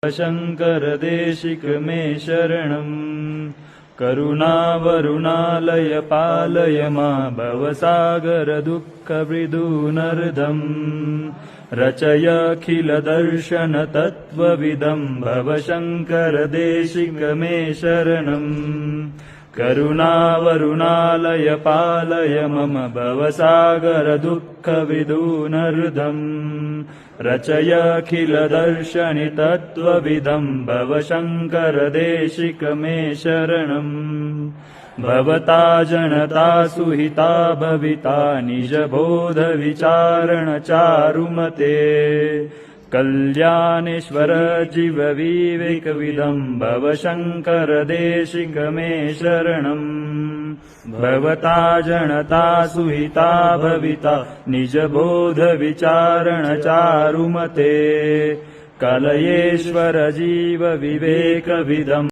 शङ्कर देशिक मे शरणम्। करुणावरुणालय पालय मा भवसागर दुःखविदूनर्दम्। रचयखिलदर्शन तत्त्वविदम् भव शङ्कर देशिक मे शरणम्। करुणावरुणालय पालय मम भवसागर दुःखविदूनर्दम्। रचयखिलदर्शनि तत्त्वविदम् भव शङ्कर देशिक मे शरणम्। भवता जनता सुहिता भविता निजबोधविचारण चारुमते। कल्याणेश्वर जीव विवेकविदम् भव शङ्कर देशिक मे शरणम्। भवता जनता सुहिता भविता निजबोधविचारण चारुमते। कलयेश्वर जीव विवेकविदम्